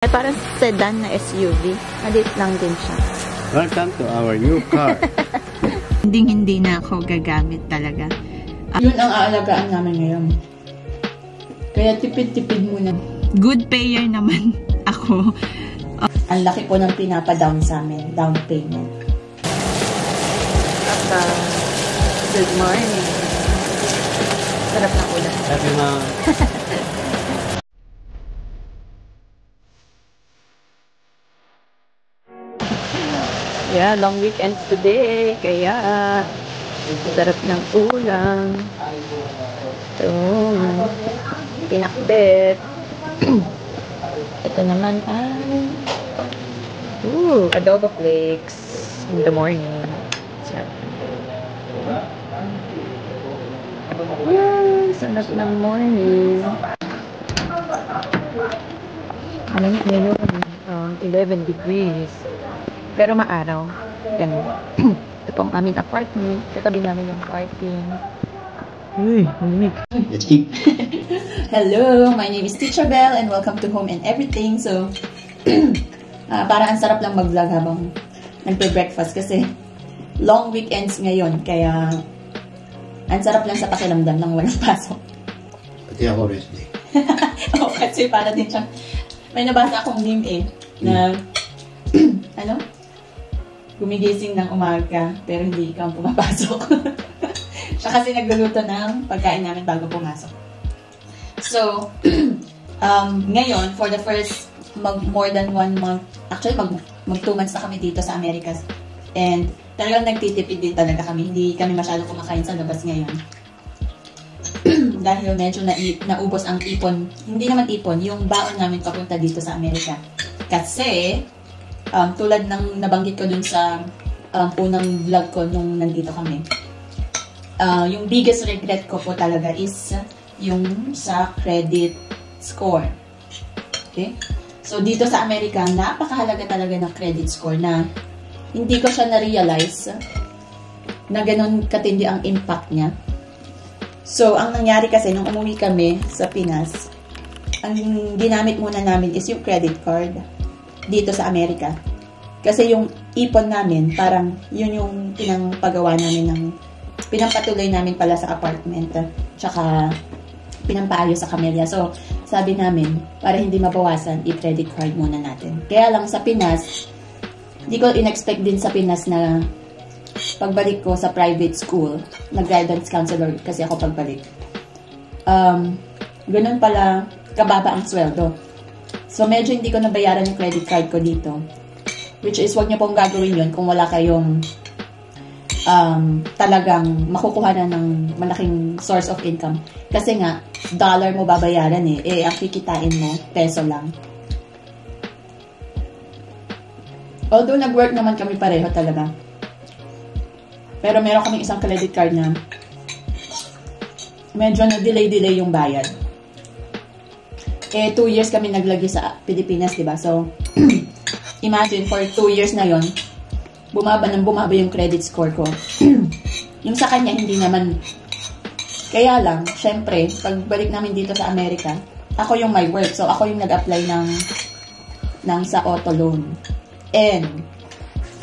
Ay, parang sedan na SUV. Maliit lang din siya. Welcome to our new car. Hindi na ako gagamit talaga. Yun ang aalagaan namin ngayon. Kaya tipid-tipid muna. Good payer naman ako. Ang laki po ng pinapadown sa amin. Down payment. Good morning. Sarap ng ulan. Sabi na, Yeah, long weekend today. Kaya, sarap ng ulam. Ito, pinakbet. Ito naman ay, adobo flakes in the morning. Sarap. Sarap ng morning. Ano ngayon? 11 degrees. Pero maaraw. Ganun. Ito pong aming apartment. Katabi namin yung parking. Uy, malamig. let's keep. Hello, my name is Teacher Belle and welcome to Home and Everything. So, para ang sarap lang mag-vlog habang nagpe-breakfast kasi long weekends ngayon. Kaya, ang sarap lang sa pakiramdam ng walang pasok. Pati ako rest day. Oo, kasi para din siyang, may nabasa akong meme na, ano? Gumigising ng umaga, pero hindi ikaw pumapasok. Siya kasi nagluluto ng pagkain namin bago pumasok. So, ngayon, for the first more than 1 month, actually mag 2 months na kami dito sa Americas. And talagang nagtitipid din talaga kami. Hindi kami masyado kumakain sa labas ngayon. Dahil medyo naubos ang ipon. Hindi naman ipon, yung baon namin papunta dito sa Amerika. Kasi, tulad ng nabanggit ko dun sa unang vlog ko nung nandito kami, yung biggest regret ko po talaga is yung sa credit score. Okay? So, dito sa Amerika, napakahalaga talaga ng credit score na hindi ko siya na-realize na ganun katindi ang impact niya. So, ang nangyari kasi nung umuwi kami sa Pinas, ang ginamit muna namin is yung credit card dito sa Amerika. Kasi yung ipon namin, parang yun yung pinampagawa namin pinampatuloy namin pala sa apartment, tsaka pinampaayos sa kamilya. So, sabi namin, para hindi mabawasan, i-credit card muna natin. Kaya lang sa Pinas, hindi ko in-expect din sa Pinas na pagbalik ko sa private school, nag-guidance counselor kasi ako pagbalik. Ganun pala, kababa ang sweldo. So, medyo hindi ko nabayaran yung credit card ko dito. Which is, wag niyo pong gagawin yun kung wala kayong talagang makukuha na ng malaking source of income. Kasi nga, dollar mo babayaran ang kikitain mo, peso lang. Although, nag-work naman kami pareho talaga. Pero meron kaming isang credit card na medyo na-delay yung bayad. 2 years kami naglagay sa Pilipinas, diba? So, imagine, for 2 years na yon, bumaba yung credit score ko. Yung sa kanya, hindi naman. Kaya lang, syempre, pagbalik namin dito sa Amerika, ako yung may work. So, ako yung nag-apply ng sa auto loan. And,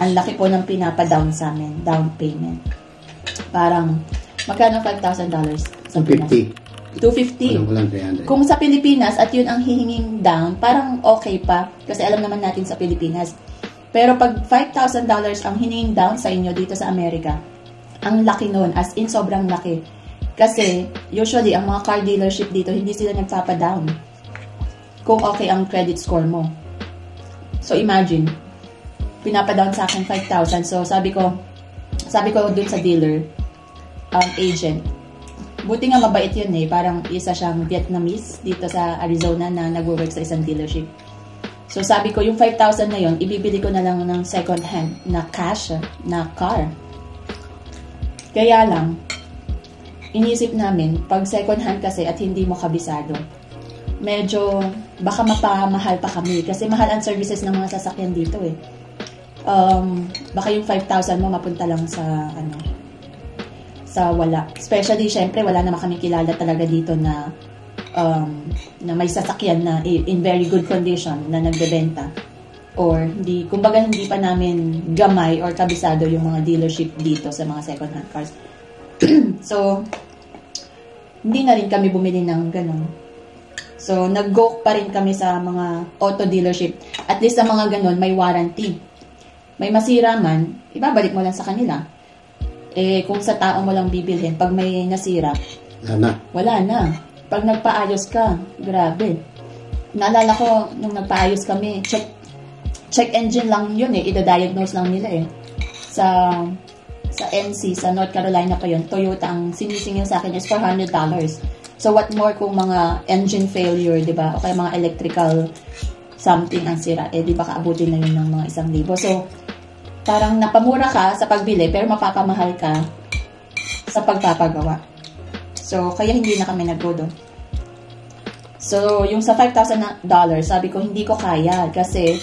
ang laki po ng pinapadown sa amin, down payment. Parang, magkano $5,000 sa Pinas? 250. Kung sa Pilipinas at yun ang hihinging down, parang okay pa. Kasi alam naman natin sa Pilipinas. Pero pag $5,000 ang hininging down sa inyo dito sa Amerika, ang laki nun. As in, sobrang laki. Kasi, usually, ang mga car dealership dito, hindi sila nagpapadown. Kung okay ang credit score mo. So, imagine, pinapadown sa akin 5,000. So, sabi ko dun sa dealer, agent, buti nga mabait yun parang isa siyang Vietnamese dito sa Arizona na nag-work sa isang dealership. So sabi ko, yung 5,000 na yun, ibibili ko na lang ng second hand na cash na car. Kaya lang, inisip namin, pag second hand kasi at hindi mo kabisado, medyo baka mapamahal pa kami kasi mahal ang services ng mga sasakyan dito baka yung 5,000 mo mapunta lang sa sa wala. Especially, syempre, wala naman kami kilala talaga dito na na may sasakyan na in very good condition na nagbebenta. Or hindi, kumbaga hindi pa namin gamay or kabisado yung mga dealership dito sa mga second-hand cars. So, hindi na rin kami bumili ng ganun. So, nag-go pa rin kami sa mga auto dealership. At least sa mga ganun, may warranty. May masira man, ibabalik mo lang sa kanila. Eh, kung sa tao mo lang bibilhin, pag may nasira, wala na. Pag nagpaayos ka, grabe. Naalala ko, nung nagpaayos kami, check engine lang yun eh. Ida-diagnose lang nila eh. Sa NC, sa North Carolina pa yun, Toyota, ang sinisingil sa akin is $400. So, what more kung mga engine failure, di ba? O kaya mga electrical something ang sira. Eh, di ba kaabutin na yun ng mga 1,000. So, parang napamura ka sa pagbili, pero mapapamahal ka sa pagpapagawa. So, kaya hindi na kami nag-go doon. So, yung sa $5,000, sabi ko, hindi ko kaya. Kasi,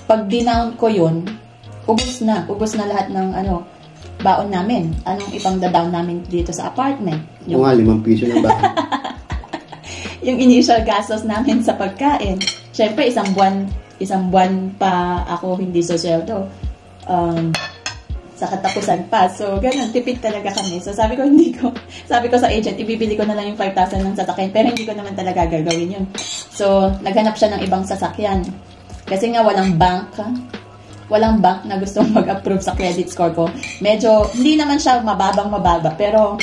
pag dinown ko yun, ubos na lahat ng baon namin. Anong ipang down namin dito sa apartment? Yung 5 piso na ba? Yung initial gastos namin sa pagkain. Siyempre, isang buwan pa ako hindi sosweldo. Sa katapusan pa. So, ganun, tipid talaga kami. So, sabi ko sa agent, ibibili ko na lang yung 5,000 ng sasakyan, pero hindi ko naman talaga gagawin yun. So, naghanap siya ng ibang sasakyan. Kasi nga, walang bank na gusto mag-approve sa credit score ko. Medyo, hindi naman siya mababa, pero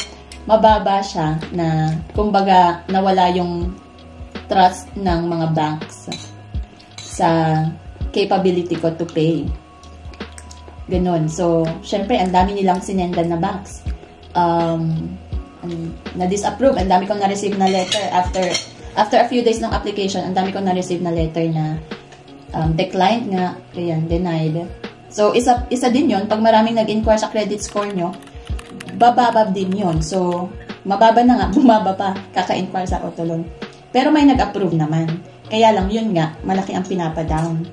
mababa siya na, kumbaga, nawala yung trust ng mga banks sa capability ko to pay. Ganon. So, syempre, ang dami nilang sinendan na banks. Na-disapprove. Ang dami kong na-receive na letter. After a few days ng application, ang dami kong na-receive na letter na declined nga. Ayan, denied. So, isa din yon. Pag maraming nag-inquire sa credit score nyo, bababa din yon. So, mababa na nga. Bumaba pa. Kaka-inquire sa auto loan. Pero may nag-approve naman. Kaya lang, yun nga, malaki ang pinapadown.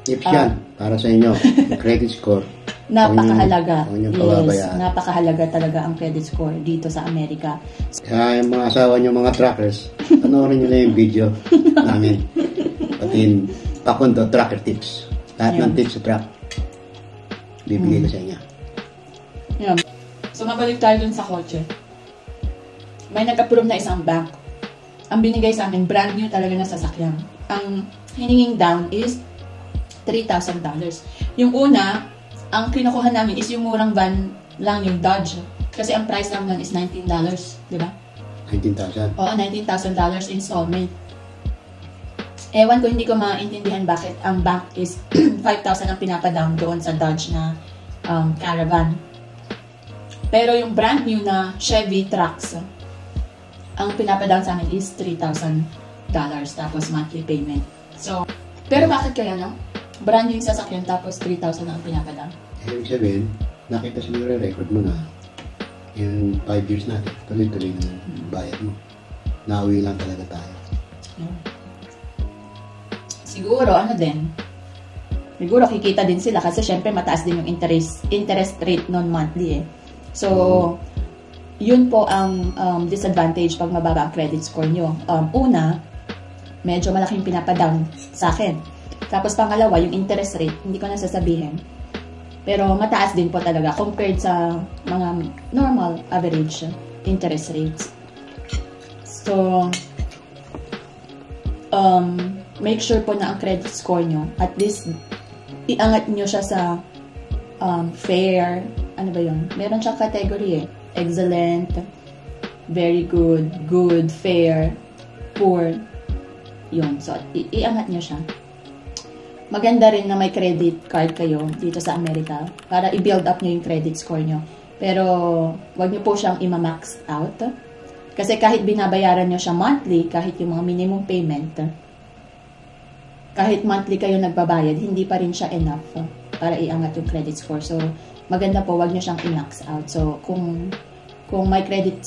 Tips yan, para sa inyo. Credit score. Napakahalaga. Yes, napakahalaga talaga ang credit score dito sa Amerika. Kaya yung mga asawa nyo, mga truckers, panoorin nyo na yung video namin. Pati yung pakundo, trucker tips. Lahat ng tips sa truck. Bibigay ko sa inyo. Yeah. So, mabalik tayo dun sa kotse. May nag-approve na isang bank. Ang binigay sa amin, brand new talaga na sasakyan. Ang hininging down is $3,000. Yung una, ang kinukuha namin is yung murang van lang, yung Dodge. Kasi ang price lang nun is $19, di ba? 19,000? Oo, $19,000 installment. Ewan ko, hindi ko maintindihan bakit ang bank is 5,000 ang pinapadown doon sa Dodge na Caravan. Pero yung brand new na Chevy Trax, ang pinapadown sa amin is $3,000 tapos monthly payment. So, pero bakit kaya no? Brand new yung sasakyan tapos 3,000 ang pinapadown. Ibig sabihin, nakita siguro yung record mo na yung 5 years natin, tuloy-tuloy na bayad mo. Nauwi lang talaga tayo. Siguro, siguro kikita din sila kasi syempre mataas din yung interest rate non-monthly eh. So, yun po ang disadvantage pag mababa ang credit score nyo. Una, medyo malaking pinapadown sa akin. Tapos pangalawa, yung interest rate, hindi ko na sasabihin. Pero mataas din po talaga compared sa mga normal average interest rates. So, make sure po na ang credit score nyo, at least iangat nyo siya sa fair, ano ba yun? Meron siyang category eh. Excellent, very good, good, fair, poor. Yun. So, iangat nyo siya. Maganda rin na may credit card kayo dito sa Amerika para i-build up nyo yung credit score nyo. Pero, wag nyo po siyang ima-max out. Kasi kahit binabayaran nyo siya monthly, kahit yung mga minimum payment, kahit monthly kayo nagbabayad, hindi pa rin siya enough para iangat yung credit score. So, maganda po, wag nyo siyang i-max out. So, kung may credit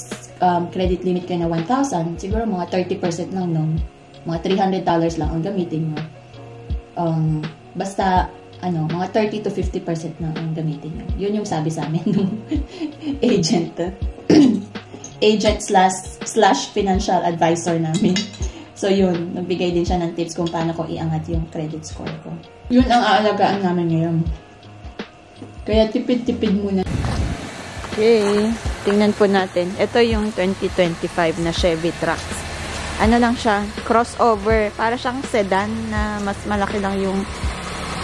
limit kayo na 1,000, siguro mga 30% lang nun. Mga $300 lang ang gamitin nyo. Basta, mga 30 to 50% na ang gamitin nyo. Yun yung sabi sa amin ng agent. agent slash financial advisor namin. So yun, nagbigay din siya ng tips kung paano ko iangat yung credit score ko. Yun ang aalagaan namin ngayon. Kaya tipid-tipid muna. Okay, tingnan po natin. Ito yung 2025 na Chevy Trax. Ano lang siya, crossover. Para siyang sedan na mas malaki lang yung,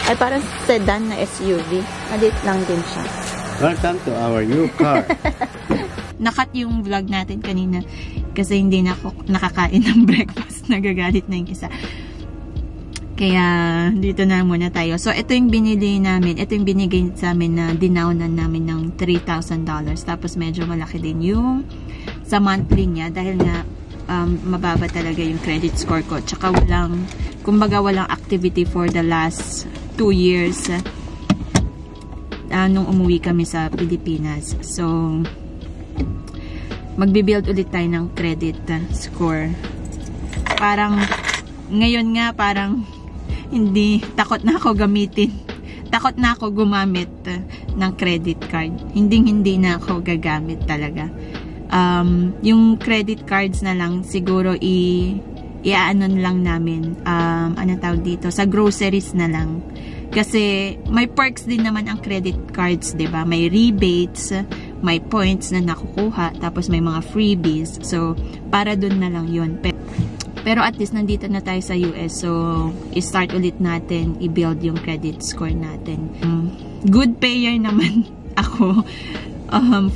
ay parang sedan na SUV. Maliit lang din siya. Welcome to our new car. Nakat yung vlog natin kanina kasi hindi na ako nakakain ng breakfast. Nagagalit na yung isa. Kaya dito na muna tayo. So ito yung binili namin. Ito yung binigay sa amin na dinownan namin ng $3,000. Tapos medyo malaki din yung sa monthly niya dahil nga mababa talaga yung credit score ko. Tsaka kumbaga walang activity for the last 2 years nung umuwi kami sa Pilipinas. So magbibuild ulit tayo ng credit score. Parang ngayon nga parang hindi, takot na ako gamitin. Takot na ako gumamit ng credit card. Hindi na ako gagamit talaga. Yung credit cards na lang siguro i-aanon lang namin. Ano tawag dito? Sa groceries na lang. Kasi may perks din naman ang credit cards, 'di ba? May rebates, may points na nakukuha, tapos may mga freebies. So, para dun na lang 'yon. Pero at least nandito na tayo sa US. So, i-start ulit natin i-build yung credit score natin. Good payer naman ako.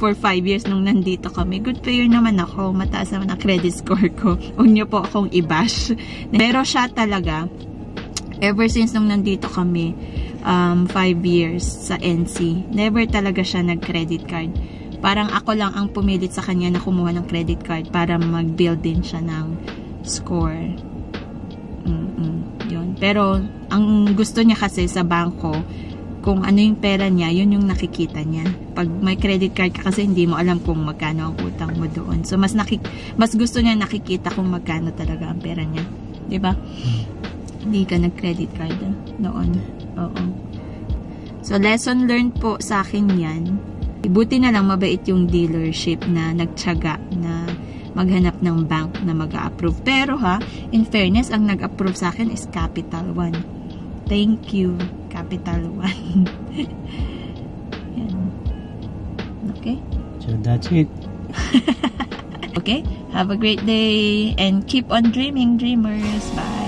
For 5 years nung nandito kami. Good payer naman ako. Mataas naman ang credit score ko. Huwag niyo po akong i-bash. Pero siya talaga, ever since nung nandito kami, 5 years sa NC, never talaga siya nag-credit card. Parang ako lang ang pumilit sa kanya na kumuha ng credit card para mag-build din siya ng score. Yun. Pero, ang gusto niya kasi sa bangko, kung ano yung pera niya, yun yung nakikita niya. Pag may credit card ka kasi hindi mo alam kung magkano ang utang mo doon. So, mas gusto niya nakikita kung magkano talaga ang pera niya. Diba? Hindi ka nag-credit card noon. Oo. So, lesson learned po sa akin yan. Buti na lang mabait yung dealership na nagtiyaga na maghanap ng bank na mag-a-approve. Pero in fairness, ang nag-approve sa akin is Capital One. Thank you, Capital One. Yan. Okay? So that's it. Okay? Have a great day and keep on dreaming, dreamers. Bye!